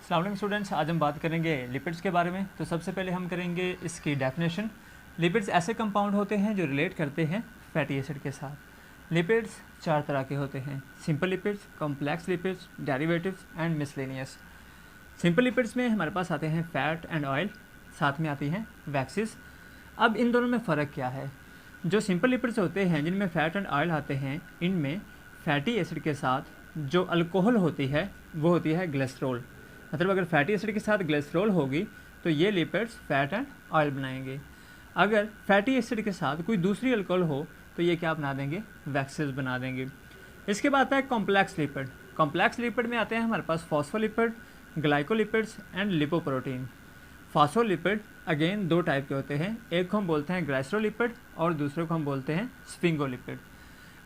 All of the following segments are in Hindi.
अस्सलाम वालेकुम स्टूडेंट्स, आज हम बात करेंगे लिपिड्स के बारे में। तो सबसे पहले हम करेंगे इसकी डेफिनेशन। लिपिड्स ऐसे कंपाउंड होते हैं जो रिलेट करते हैं फैटी एसिड के साथ। लिपिड्स चार तरह के होते हैं: simple lipids, complex lipids, derivatives and miscellaneous. Simple lipids में हमारे पास आते हैं फैट एंड ऑयल, साथ में आती हैं वैक्सीज। अब इन दोनों में फ़र्क क्या है? जो सिंपल लिपिड्स होते हैं जिनमें फ़ैट एंड ऑयल आते हैं, इनमें फैटी एसिड के साथ जो अल्कोहल होती है वो होती है ग्लिसरॉल। मतलब अगर फैटी एसिड के साथ ग्लिसरॉल होगी तो ये लिपिड्स फैट एंड ऑयल बनाएंगे। अगर फैटी एसिड के साथ कोई दूसरी अल्कोहल हो तो ये क्या बना देंगे? वैक्सीज बना देंगे। इसके बाद आता है कॉम्प्लेक्स लिपिड। कॉम्प्लेक्स लिपिड में आते हैं हमारे पास phospholipid, glycolipids and lipoprotein. Phospholipid again दो टाइप के होते हैं, एक को हम बोलते हैं ग्लाइसरोलिपिड और दूसरे को हम बोलते हैं स्फिंगोलिपिड।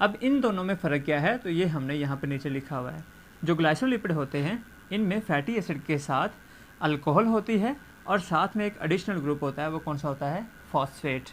अब इन दोनों में फ़र्क क्या है तो ये हमने यहाँ पर नीचे लिखा हुआ है। जो ग्लाइसरोलिपिड होते हैं इनमें फैटी एसिड के साथ अल्कोहल होती है और साथ में एक एडिशनल ग्रुप होता है, वो कौन सा होता है? फॉस्फेट।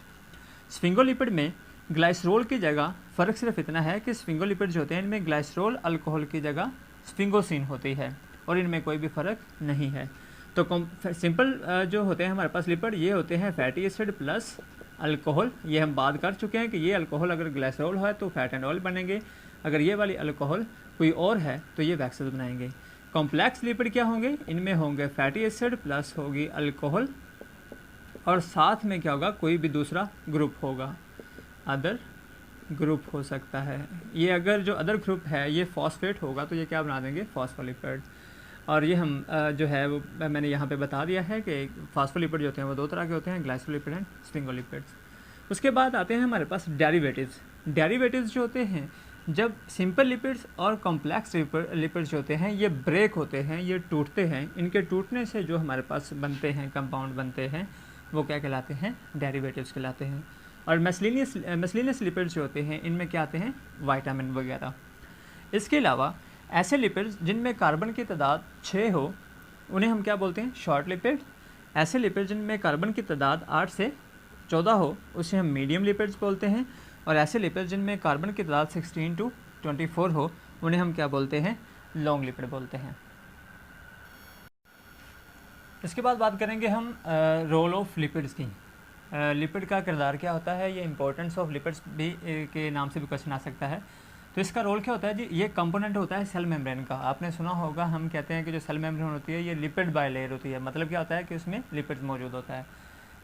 स्फिंगोलिपिड में ग्लाइसरोल की जगह फ़र्क सिर्फ इतना है कि स्फिंगोलिपिड जो होते हैं इनमें ग्लाइसरोल अल्कोहल की जगह स्फिंगोसिन होती है और इनमें कोई भी फ़र्क नहीं है। तो सिंपल जो होते हैं हमारे पास लिपिड, ये होते हैं फैटी एसिड प्लस अल्कोहल। ये हम बात कर चुके हैं कि ये अल्कोहल अगर ग्लाइसरोल है तो फैट एंड ऑयल बनेंगे, अगर ये वाली अल्कोहल कोई और है तो ये वैक्सीज बनाएंगे। कॉम्प्लेक्स लिपिड क्या होंगे? इनमें होंगे फैटी एसिड प्लस होगी अल्कोहल और साथ में क्या होगा? कोई भी दूसरा ग्रुप होगा, अदर ग्रुप हो सकता है। ये अगर जो अदर ग्रुप है ये फॉस्फेट होगा तो ये क्या बना देंगे? फॉस्फोलिपिड। और ये हम जो है वो मैंने यहाँ पे बता दिया है कि फॉस्फोलिपिड जो होते हैं वो दो तरह के होते हैं, ग्लाइसोलिपिड एंड स्फिंगोलिपिड्स। उसके बाद आते हैं हमारे पास डेरिवेटिव्स। डेरिवेटिव्स जो होते हैं, जब सिंपल लिपिड्स और कॉम्प्लेक्स लिपिड्स जो होते हैं ये ब्रेक होते हैं, ये टूटते हैं, इनके टूटने से जो हमारे पास बनते हैं कंपाउंड बनते हैं वो क्या कहलाते हैं? डेरिवेटिव्स कहलाते हैं। और मिसलेनियस लिपिड्स जो होते हैं इनमें क्या आते हैं? विटामिन वगैरह। इसके अलावा ऐसे लिपिड्स जिनमें कार्बन की तादाद 6 हो उन्हें हम क्या बोलते हैं? Short lipid. ऐसे लिपिड जिनमें कार्बन की तादाद 8 से 14 हो उसे हम मीडियम लिपिड्स बोलते हैं। और ऐसे लिपिड जिनमें कार्बन की तादाद 16 to 24 हो उन्हें हम क्या बोलते हैं? लॉन्ग लिपिड बोलते हैं। इसके बाद बात करेंगे हम रोल ऑफ लिपिड्स की। लिपिड का किरदार क्या होता है, ये इंपॉर्टेंस ऑफ लिपिड्स भी के नाम से भी क्वेश्चन आ सकता है। तो इसका रोल क्या होता है जी? ये कंपोनेंट होता है सेल मेम्ब्रेन का। आपने सुना होगा, हम कहते हैं कि जो सेल मेम्ब्रेन होती है ये लिपिड बाइलेयर होती है। मतलब क्या होता है कि उसमें लिपिड्स मौजूद होता है।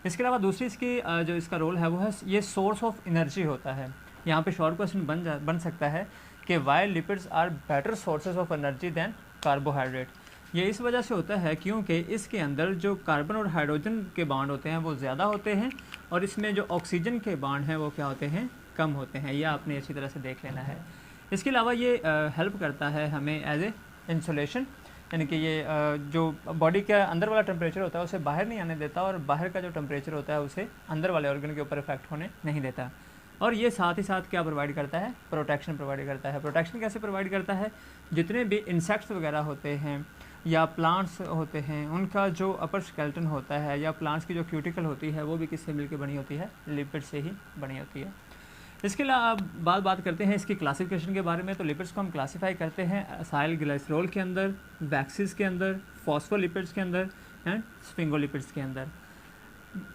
इसके अलावा दूसरी इसकी जो इसका रोल है वो है ये सोर्स ऑफ एनर्जी होता है। यहाँ पे शॉर्ट क्वेश्चन बन सकता है कि why lipids are better sources of energy than carbohydrate. ये इस वजह से होता है क्योंकि इसके अंदर जो कार्बन और हाइड्रोजन के बांड होते हैं वो ज़्यादा होते हैं और इसमें जो ऑक्सीजन के बांड हैं वो क्या होते हैं? कम होते हैं। यह आपने अच्छी तरह से देख लेना है। इसके अलावा ये हेल्प करता है हमें एज ए इंसुलेशन, यानी कि ये जो बॉडी के अंदर वाला टेम्परेचर होता है उसे बाहर नहीं आने देता और बाहर का जो टेम्परेचर होता है उसे अंदर वाले ऑर्गन के ऊपर इफेक्ट होने नहीं देता। और ये साथ ही साथ क्या प्रोवाइड करता है? प्रोटेक्शन प्रोवाइड करता है। प्रोटेक्शन कैसे प्रोवाइड करता है? जितने भी इंसेक्ट्स वगैरह होते हैं या प्लांट्स होते हैं उनका जो अपर स्केलेटन होता है या प्लांट्स की जो क्यूटिकल होती है वो भी किससे मिलकर बनी होती है? लिपिड से ही बनी होती है। इसके अलावा अब बात करते हैं इसकी क्लासिफिकेशन के बारे में। तो लिपिड्स को हम क्लासीफाई करते हैं असाइल ग्लाइसरोल के अंदर, वैक्सीज के अंदर, फॉस्फोलिपिड्स के अंदर एंड स्फिंगोलिपिड्स के अंदर।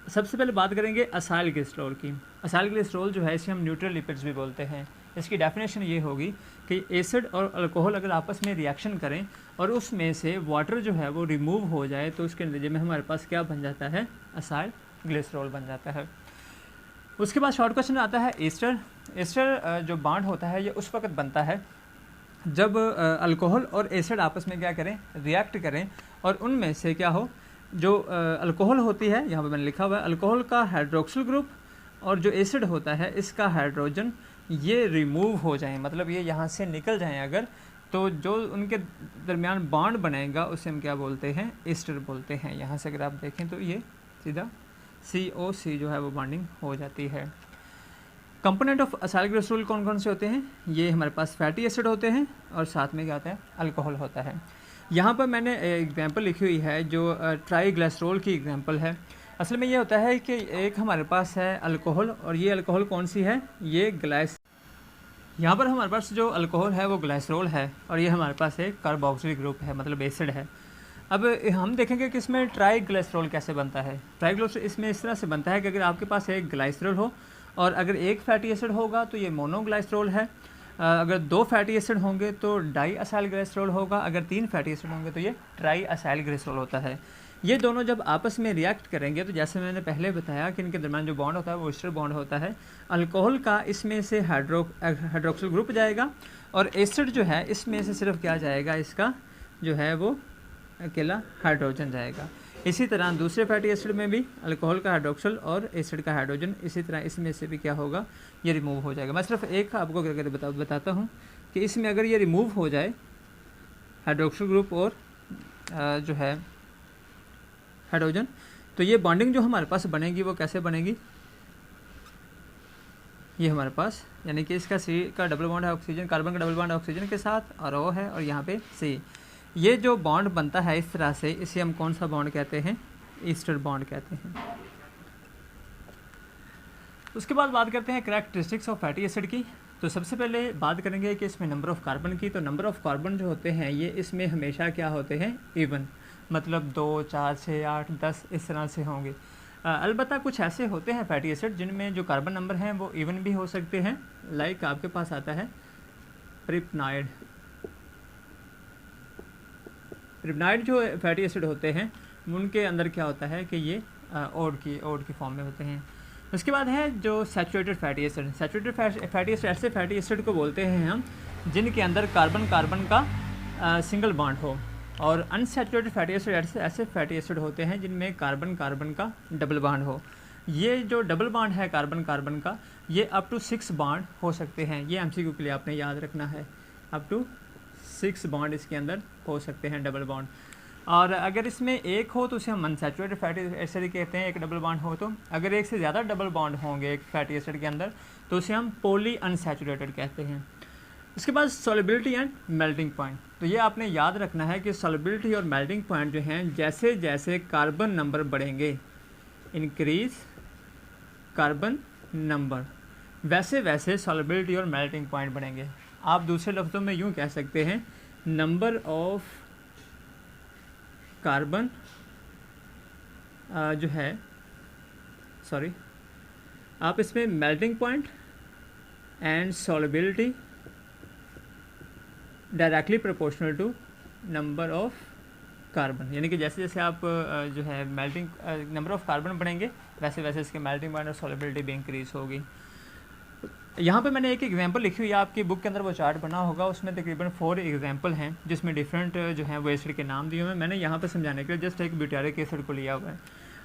सबसे पहले बात करेंगे असाइल ग्लिसरॉल की। असाइल ग्लिसरॉल जो है इसे हम न्यूट्रल लिपिड्स भी बोलते हैं। इसकी डेफिनेशन ये होगी कि एसिड और अल्कोहल अगर आपस में रिएक्शन करें और उसमें से वाटर जो है वो रिमूव हो जाए तो उसके नतीजे में हमारे पास क्या बन जाता है? असाइल ग्लिसरॉल बन जाता है। उसके बाद शॉर्ट क्वेश्चन आता है एस्टर। एस्टर जो बांड होता है ये उस वक्त बनता है जब अल्कोहल और एसिड आपस में क्या करें? रिएक्ट करें और उनमें से क्या हो? जो अल्कोहल होती है, यहाँ पे मैंने लिखा हुआ है, अल्कोहल का हाइड्रोक्सिल ग्रुप और जो एसिड होता है इसका हाइड्रोजन ये रिमूव हो जाएं, मतलब ये यहाँ से निकल जाएं अगर, तो जो उनके दरमियान बांड बनेगा उसे हम क्या बोलते हैं? एस्टर बोलते हैं। यहाँ से अगर आप देखें तो ये सीधा COC जो है वो बॉन्डिंग हो जाती है। कंपोनेंट ऑफ असाइल ग्लिसरॉल कौन कौन से होते हैं? ये हमारे पास फैटी एसिड होते हैं और साथ में क्या होता है? अल्कोहल होता है। यहाँ पर मैंने एग्जांपल लिखी हुई है जो ट्राईग्लिसरॉल की एग्जांपल है। असल में ये होता है कि एक हमारे पास है अल्कोहल और ये अल्कोहल कौन सी है? ये यहाँ पर हमारे पास जो अल्कोहल है वो ग्लाइसरोल है और ये हमारे पास एक कार्बोक्सिल ग्रुप है, मतलब एसिड है। अब हम देखेंगे कि इसमें ट्राईग्लिसरॉल कैसे बनता है। ट्राईग्लिसरॉल इसमें इस तरह से बनता है कि अगर आपके पास एक ग्लाइसरॉल हो और अगर एक फैटी एसिड होगा तो ये मोनोग्लाइसरॉल है, अगर 2 फैटी एसिड होंगे तो डाई असाइल ग्लिसरॉल होगा, अगर 3 फैटी एसिड होंगे तो ये ट्राई असाइल ग्लिसरॉल होता है। ये दोनों जब आपस में रिएक्ट करेंगे तो जैसे मैंने पहले बताया कि इनके दरम्यान जो बॉन्ड होता है वो ईस्टर बॉन्ड होता है। अल्कोहल का इसमें से हाइड्रोक्सिल ग्रुप जाएगा और एसिड जो है इसमें से सिर्फ क्या जाएगा, इसका जो है वो अकेला हाइड्रोजन जाएगा। इसी तरह दूसरे फैटी एसिड में भी अल्कोहल का हाइड्रोक्सिल और एसिड का हाइड्रोजन, इसी तरह इसमें से भी क्या होगा, ये रिमूव हो जाएगा। मैं सिर्फ एक आपको करके बताता हूँ कि इसमें अगर ये रिमूव हो जाए हाइड्रोक्सिल ग्रुप और जो है हाइड्रोजन, तो ये बॉन्डिंग जो हमारे पास बनेगी वो कैसे बनेगी, ये हमारे पास यानी कि इसका सी का डबल बॉन्ड है ऑक्सीजन, कार्बन का डबल बॉन्ड ऑक्सीजन के साथ और ओ है और यहाँ पे सी, ये जो बॉन्ड बनता है इस तरह से, इसे हम कौन सा बॉन्ड कहते हैं, ईस्टर बॉन्ड कहते हैं। उसके बाद बात करते हैं कैरेक्टरिस्टिक्स ऑफ फैटी एसिड की। तो सबसे पहले बात करेंगे कि इसमें नंबर ऑफ़ कार्बन की। तो नंबर ऑफ़ कार्बन जो होते हैं ये इसमें हमेशा क्या होते हैं, इवन, मतलब 2, 4, 6, 8, 10 इस तरह से होंगे। अलबत्ता कुछ ऐसे होते हैं फैटी एसिड जिनमें जो कार्बन नंबर हैं वो इवन भी हो सकते हैं। लाइक आपके पास आता है प्रिपनाइड। प्रिपनाइड जो फैटी एसिड होते हैं उनके अंदर क्या होता है कि ये ओड की फॉर्म में होते हैं। उसके बाद है जो saturated fatty acid. Saturated fatty acid ऐसे फैटी एसिड को बोलते हैं हम जिनके अंदर कार्बन कार्बन का सिंगल बॉन्ड हो, और अनसैचुरेटेड फैटी एसिड ऐसे फैटी एसिड होते हैं जिनमें कार्बन कार्बन का डबल बॉन्ड हो। ये जो डबल बॉन्ड है कार्बन कार्बन का, ये अप टू 6 बॉन्ड हो सकते हैं। ये एमसीक्यू के लिए आपने याद रखना है, अप टू 6 बॉन्ड इसके अंदर हो सकते हैं डबल बॉन्ड। और अगर इसमें एक हो तो उसे हम अनसैचुरेटेड फैटी एसिड कहते हैं, एक डबल बॉन्ड हो तो। अगर एक से ज़्यादा डबल बॉन्ड होंगे एक फैटी एसिड के अंदर तो उसे हम पॉली अनसैचुरेटेड कहते हैं। इसके बाद सॉल्युबिलिटी एंड मेल्टिंग पॉइंट। तो ये आपने याद रखना है कि सॉल्युबिलिटी और मेल्टिंग पॉइंट जो हैं, जैसे जैसे कार्बन नंबर बढ़ेंगे, इंक्रीज कार्बन नंबर, वैसे वैसे सॉल्युबिलिटी और मेल्टिंग पॉइंट बढ़ेंगे। आप दूसरे लफ्ज़ों में यूँ कह सकते हैं, नंबर ऑफ कार्बन जो है, सॉरी, आप इसमें melting point and solubility directly proportional to number of carbon, यानी कि जैसे जैसे आप जो है मेल्टिंग नंबर ऑफ कार्बन बढ़ेंगे वैसे वैसे इसके मेल्टिंग पॉइंट और सॉल्युबिलिटी भी इंक्रीज होगी। यहाँ पे मैंने एक एग्जांपल लिखी हुई है, आपकी बुक के अंदर वो चार्ट बना होगा, उसमें तकरीबन 4 एग्जांपल हैं जिसमें डिफरेंट जो हैं वो एसिड के नाम दिए हुए हैं। मैंने यहाँ पे समझाने के लिए जस्ट एक ब्यूटारिक एसिड को लिया हुआ है।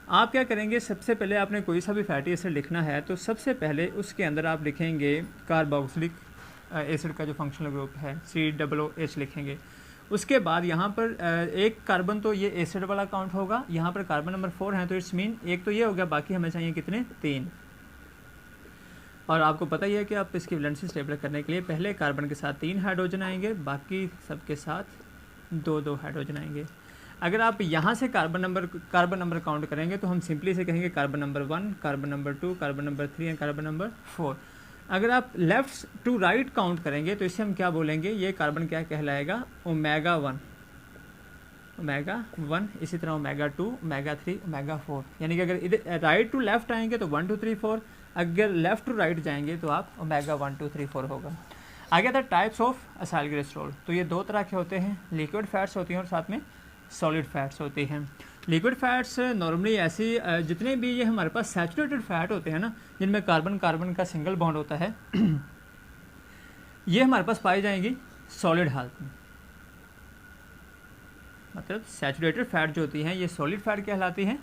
आप क्या करेंगे, सबसे पहले आपने कोई सा भी फैटी एसिड लिखना है तो सबसे पहले उसके अंदर आप लिखेंगे कार्बोक्सिलिक एसिड का जो फंक्शनल ग्रुप है COOH लिखेंगे। उसके बाद यहाँ पर एक कार्बन तो ये एसिड वाला काउंट होगा, यहाँ पर कार्बन नंबर 4 है तो इट्स मीन एक तो ये हो गया, बाकी हमें चाहिए कितने, 3। और आपको पता ही है कि आप इसकी वैलेंसी स्टेबल करने के लिए पहले कार्बन के साथ 3 हाइड्रोजन आएंगे, बाकी सबके साथ 2-2 हाइड्रोजन आएंगे। अगर आप यहाँ से कार्बन नंबर काउंट करेंगे तो हम सिंपली से कहेंगे carbon number 1, carbon number 2, carbon number 3 and carbon number 4। अगर आप लेफ़्ट टू राइट काउंट करेंगे तो इसे हम क्या बोलेंगे, ये कार्बन क्या कहलाएगा, ओमेगा 1, इसी तरह ओमेगा 2, ओमेगा 3, ओमेगा 4। यानी कि अगर इधर राइट टू लेफ़्ट आएंगे तो 1 2 3 4, अगर लेफ़्ट टू राइट जाएंगे तो आप ओमेगा 1 2 3 4 होगा। आगे था टाइप्स ऑफ असाइल ग्लिसरॉल। तो ये 2 तरह के होते हैं, लिक्विड फैट्स होती हैं और साथ में सॉलिड फैट्स होती हैं। लिक्विड फैट्स नॉर्मली ऐसी जितने भी ये हमारे पास सैचुरेटेड फैट होते हैं ना, जिनमें कार्बन कार्बन का सिंगल बॉन्ड होता है ये हमारे पास पाई जाएंगी सॉलिड हालत में। मतलब सैचुरेटेड फैट जो होती हैं ये सॉलिड फैट कहलाती हैं।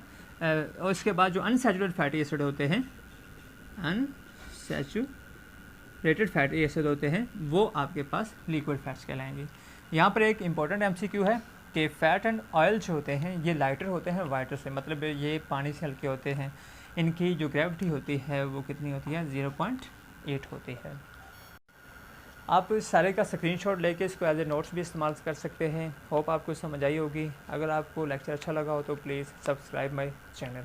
और इसके बाद जो अनसैचुरेटेड फैटी एसिड होते हैं, अनसैचुरेटेड फैटी एसिड होते हैं, वो आपके पास लिक्विड फैट्स कहलाएंगे। यहाँ पर एक इम्पॉर्टेंट MCQ है कि फ़ैट एंड ऑयल जो होते हैं ये लाइटर होते हैं वाटर से, मतलब ये पानी से हल्के होते हैं। इनकी जो ग्रेविटी होती है वो कितनी होती है, 0.8 होती है। आप इस सारे का स्क्रीनशॉट लेके इसको एज ए नोट्स भी इस्तेमाल कर सकते हैं। होप आपको समझ आई होगी। अगर आपको लेक्चर अच्छा लगा हो तो प्लीज़ सब्सक्राइब माय चैनल।